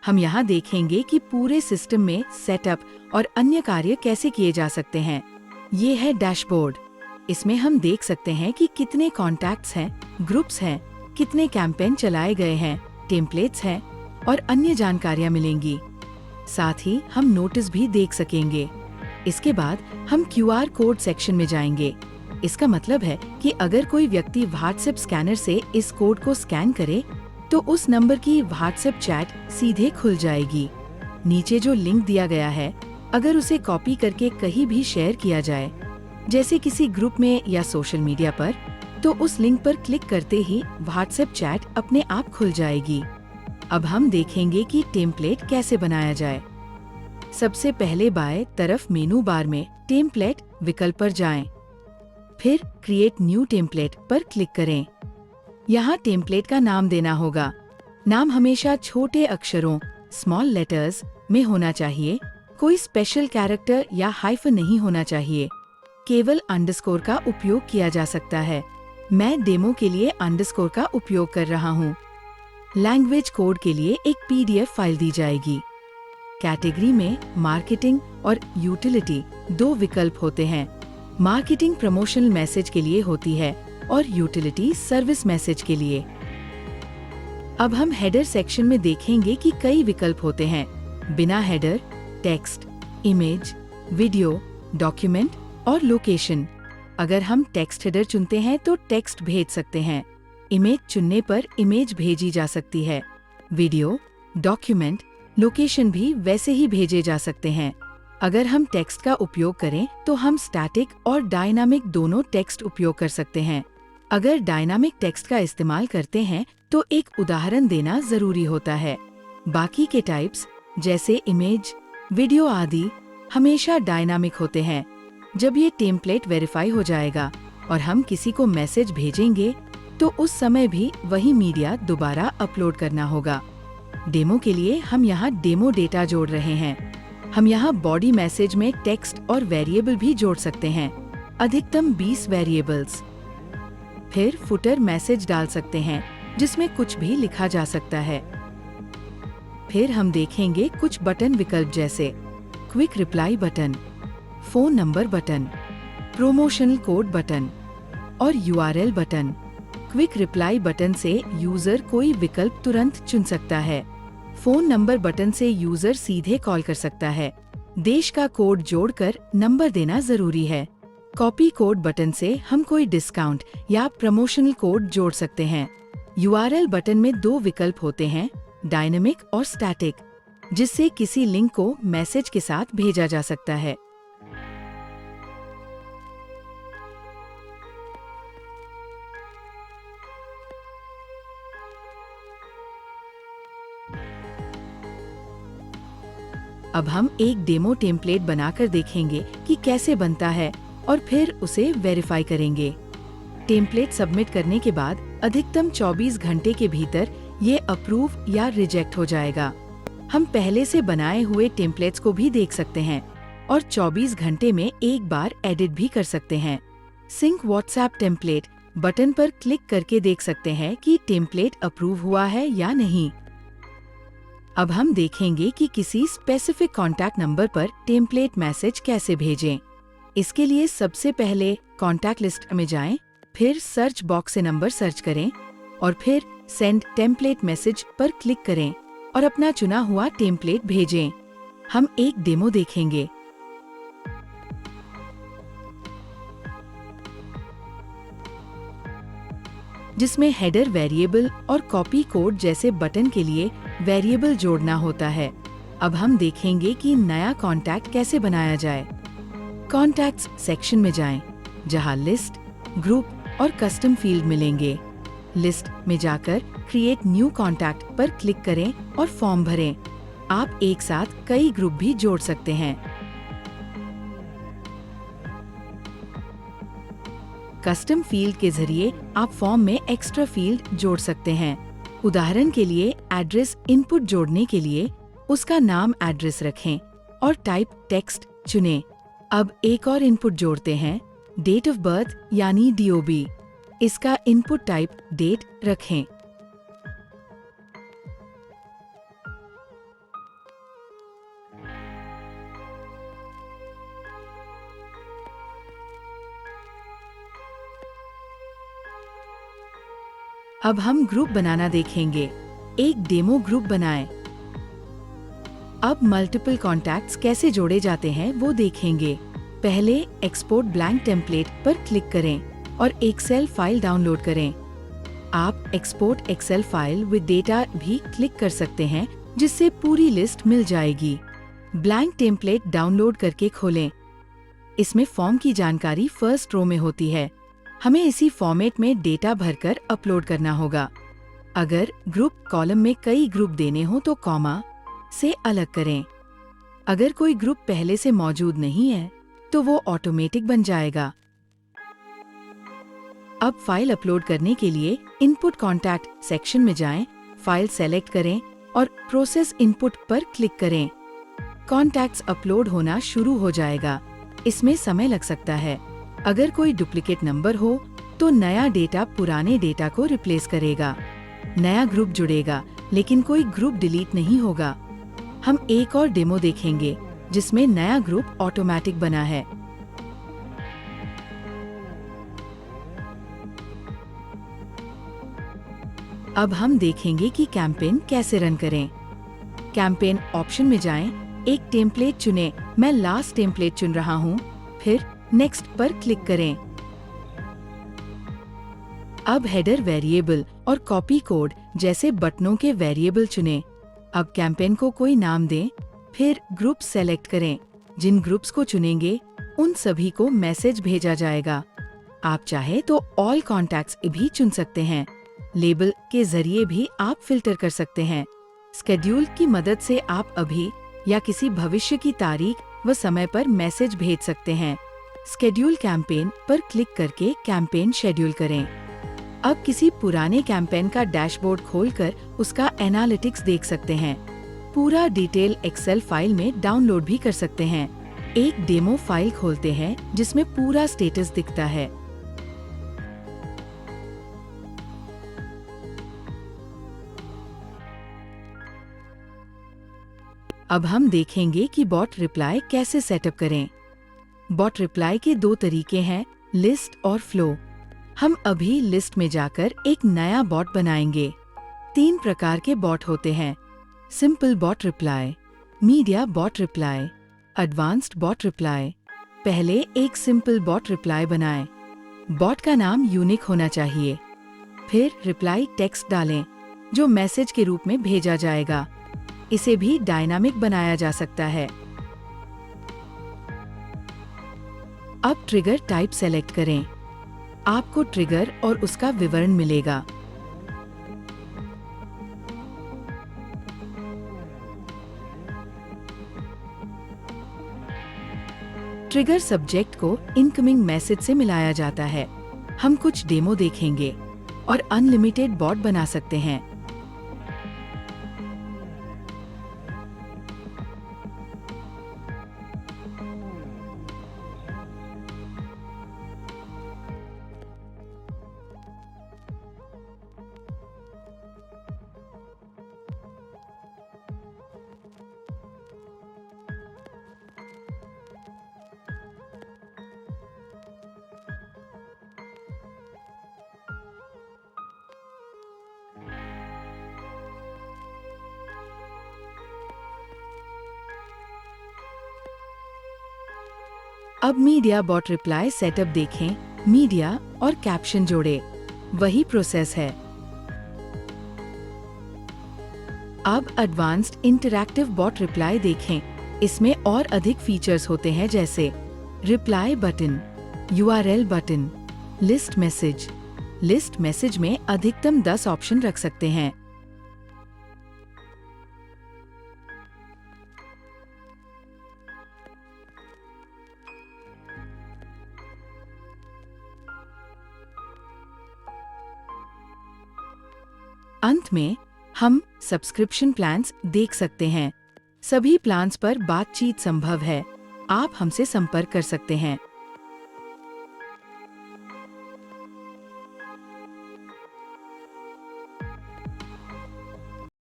हम यहाँ देखेंगे कि पूरे सिस्टम में सेटअप और अन्य कार्य कैसे किए जा सकते हैं। ये है डैशबोर्ड। इसमें हम देख सकते हैं कि कितने कॉन्टैक्ट्स हैं, ग्रुप्स हैं, कितने कैंपेन चलाए गए हैं, टेम्पलेट्स हैं और अन्य जानकारियाँ मिलेंगी। साथ ही हम नोटिस भी देख सकेंगे। इसके बाद हम QR कोड सेक्शन में जाएंगे। इसका मतलब है कि अगर कोई व्यक्ति व्हाट्सएप स्कैनर से इस कोड को स्कैन करे तो उस नंबर की व्हाट्सएप चैट सीधे खुल जाएगी। नीचे जो लिंक दिया गया है, अगर उसे कॉपी करके कहीं भी शेयर किया जाए, जैसे किसी ग्रुप में या सोशल मीडिया पर, तो उस लिंक पर क्लिक करते ही व्हाट्सएप चैट अपने आप खुल जाएगी। अब हम देखेंगे कि टेम्पलेट कैसे बनाया जाए। सबसे पहले बाएं तरफ मेनू बार में टेम्पलेट विकल्प पर जाएं। फिर क्रिएट न्यू टेम्पलेट पर क्लिक करें। यहाँ टेम्पलेट का नाम देना होगा। नाम हमेशा छोटे अक्षरों स्मॉल लेटर्स में होना चाहिए। कोई स्पेशल कैरेक्टर या हाइफन नहीं होना चाहिए। केवल अंडरस्कोर का उपयोग किया जा सकता है। मैं डेमो के लिए अंडरस्कोर का उपयोग कर रहा हूँ। लैंग्वेज कोड के लिए एक PDF फाइल दी जाएगी। कैटेगरी में मार्केटिंग और यूटिलिटी 2 विकल्प होते हैं। मार्केटिंग प्रमोशनल मैसेज के लिए होती है और यूटिलिटी सर्विस मैसेज के लिए। अब हम हेडर सेक्शन में देखेंगे कि कई विकल्प होते हैं। बिना header, text, image, video, document और लोकेशन। अगर हम टेक्स्ट हेडर चुनते हैं तो टेक्स्ट भेज सकते हैं। इमेज चुनने पर इमेज भेजी जा सकती है। वीडियो, डॉक्यूमेंट, लोकेशन भी वैसे ही भेजे जा सकते हैं। अगर हम टेक्स्ट का उपयोग करें तो हम स्टैटिक और डायनामिक दोनों टेक्स्ट उपयोग कर सकते हैं। अगर डायनामिक टेक्स्ट का इस्तेमाल करते हैं तो एक उदाहरण देना जरूरी होता है। बाकी के टाइप्स जैसे इमेज, वीडियो आदि हमेशा डायनामिक होते हैं। जब ये टेम्पलेट वेरीफाई हो जाएगा और हम किसी को मैसेज भेजेंगे तो उस समय भी वही मीडिया दोबारा अपलोड करना होगा। डेमो के लिए हम यहाँ डेमो डेटा जोड़ रहे हैं। हम यहाँ बॉडी मैसेज में टेक्स्ट और वेरिएबल भी जोड़ सकते हैं, अधिकतम 20 वेरिएबल्स। फिर फुटर मैसेज डाल सकते हैं जिसमें कुछ भी लिखा जा सकता है। फिर हम देखेंगे कुछ बटन विकल्प जैसे quick reply button, phone number button, promotional code button और URL button. Quick reply button से यूजर कोई विकल्प तुरंत चुन सकता है। फोन नंबर बटन से यूजर सीधे कॉल कर सकता है। देश का कोड जोड़कर नंबर देना जरूरी है। कॉपी कोड बटन से हम कोई डिस्काउंट या प्रमोशनल कोड जोड़ सकते हैं। URL बटन में 2 विकल्प होते हैं, डायनेमिक और स्टैटिक, जिससे किसी लिंक को मैसेज के साथ भेजा जा सकता है। अब हम एक डेमो टेम्पलेट बनाकर देखेंगे कि कैसे बनता है और फिर उसे वेरीफाई करेंगे। टेम्पलेट सबमिट करने के बाद अधिकतम 24 घंटे के भीतर ये अप्रूव या रिजेक्ट हो जाएगा। हम पहले से बनाए हुए टेम्पलेट्स को भी देख सकते हैं और 24 घंटे में एक बार एडिट भी कर सकते हैं। सिंक व्हाट्सएप टेम्पलेट बटन पर क्लिक करके देख सकते हैं कि टेम्पलेट अप्रूव हुआ है या नहीं। अब हम देखेंगे कि किसी स्पेसिफिक कॉन्टैक्ट नंबर पर टेम्पलेट मैसेज कैसे भेजें। इसके लिए सबसे पहले कॉन्टैक्ट लिस्ट में जाएं, फिर सर्च बॉक्स से नंबर सर्च करें और फिर सेंड टेम्पलेट मैसेज पर क्लिक करें और अपना चुना हुआ टेम्पलेट भेजें। हम एक डेमो देखेंगे। जिसमें हेडर वेरिएबल और कॉपी कोड जैसे बटन के लिए वेरिएबल जोड़ना होता है। अब हम देखेंगे कि नया कॉन्टैक्ट कैसे बनाया जाए। कॉन्टैक्ट्स सेक्शन में जाएं, जहां लिस्ट, ग्रुप और कस्टम फील्ड मिलेंगे। लिस्ट में जाकर क्रिएट न्यू कॉन्टैक्ट पर क्लिक करें और फॉर्म भरें। आप एक साथ कई ग्रुप भी जोड़ सकते हैं। कस्टम फील्ड के जरिए आप फॉर्म में एक्स्ट्रा फील्ड जोड़ सकते हैं। उदाहरण के लिए एड्रेस इनपुट जोड़ने के लिए उसका नाम एड्रेस रखें और टाइप टेक्स्ट चुनें। अब एक और इनपुट जोड़ते हैं, डेट ऑफ बर्थ यानी DOB। इसका इनपुट टाइप डेट रखें। अब हम ग्रुप बनाना देखेंगे। एक डेमो ग्रुप बनाएं। अब मल्टीपल कॉन्टैक्ट्स कैसे जोड़े जाते हैं वो देखेंगे। पहले एक्सपोर्ट ब्लैंक टेम्पलेट पर क्लिक करें और एक्सेल फाइल डाउनलोड करें। आप export Excel file with data भी क्लिक कर सकते हैं, जिससे पूरी लिस्ट मिल जाएगी। ब्लैंक टेम्पलेट डाउनलोड करके खोलें। इसमें फॉर्म की जानकारी फर्स्ट रो में होती है। हमें इसी फॉर्मेट में डेटा भरकर अपलोड करना होगा। अगर ग्रुप कॉलम में कई ग्रुप देने हो तो कॉमा से अलग करें। अगर कोई ग्रुप पहले से मौजूद नहीं है तो वो ऑटोमेटिक बन जाएगा। अब फाइल अपलोड करने के लिए इनपुट कॉन्टैक्ट सेक्शन में जाएं, फाइल सेलेक्ट करें और प्रोसेस इनपुट पर क्लिक करें। कॉन्टैक्ट्स अपलोड होना शुरू हो जाएगा। इसमें समय लग सकता है। अगर कोई डुप्लीकेट नंबर हो तो नया डेटा पुराने डेटा को रिप्लेस करेगा। नया ग्रुप जुड़ेगा, लेकिन कोई ग्रुप डिलीट नहीं होगा। हम एक और डेमो देखेंगे जिसमें नया ग्रुप ऑटोमेटिक बना है। अब हम देखेंगे कि कैंपेन कैसे रन करें। कैंपेन ऑप्शन में जाएं, एक टेम्पलेट चुनें। मैं लास्ट टेम्पलेट चुन रहा हूं। फिर नेक्स्ट पर क्लिक करें। अब हेडर वेरिएबल और कॉपी कोड जैसे बटनों के वेरिएबल चुनें। अब कैंपेन को कोई नाम दें, फिर ग्रुप सेलेक्ट करें। जिन ग्रुप्स को चुनेंगे उन सभी को मैसेज भेजा जाएगा। आप चाहे तो ऑल कॉन्टैक्ट्स भी चुन सकते हैं। लेबल के जरिए भी आप फिल्टर कर सकते हैं। स्केड्यूल की मदद से आप अभी या किसी भविष्य की तारीख व समय पर मैसेज भेज सकते हैं। स्केड्यूल कैंपेन पर क्लिक करके कैंपेन शेड्यूल करें। अब किसी पुराने कैंपेन का डैशबोर्ड खोलकर उसका एनालिटिक्स देख सकते हैं। पूरा डिटेल एक्सेल फाइल में डाउनलोड भी कर सकते हैं। एक डेमो फाइल खोलते हैं जिसमें पूरा स्टेटस दिखता है। अब हम देखेंगे कि बॉट रिप्लाई कैसे सेटअप करें। बॉट रिप्लाई के दो तरीके हैं, लिस्ट और फ्लो। हम अभी लिस्ट में जाकर एक नया बॉट बनाएंगे। 3 प्रकार के बॉट होते हैं, simple bot reply, media bot reply, advanced bot reply. पहले एक सिंपल बॉट रिप्लाई बनाएं। बॉट का नाम यूनिक होना चाहिए। फिर रिप्लाई टेक्स्ट डालें जो मैसेज के रूप में भेजा जाएगा। इसे भी डायनामिक बनाया जा सकता है। अब ट्रिगर टाइप सेलेक्ट करें। आपको ट्रिगर और उसका विवरण मिलेगा। ट्रिगर सब्जेक्ट को इनकमिंग मैसेज से मिलाया जाता है। हम कुछ डेमो देखेंगे और अनलिमिटेड बॉट बना सकते हैं। अब मीडिया बॉट रिप्लाई सेटअप देखें। मीडिया और कैप्शन जोड़े, वही प्रोसेस है। अब एडवांस्ड इंटरैक्टिव बॉट रिप्लाई देखें। इसमें और अधिक फीचर्स होते हैं, जैसे reply button, URL button, list message. List message में अधिकतम 10 ऑप्शन रख सकते हैं। अंत में हम सब्सक्रिप्शन प्लान्स देख सकते हैं। सभी प्लान्स पर बातचीत संभव है। आप हमसे संपर्क कर सकते हैं।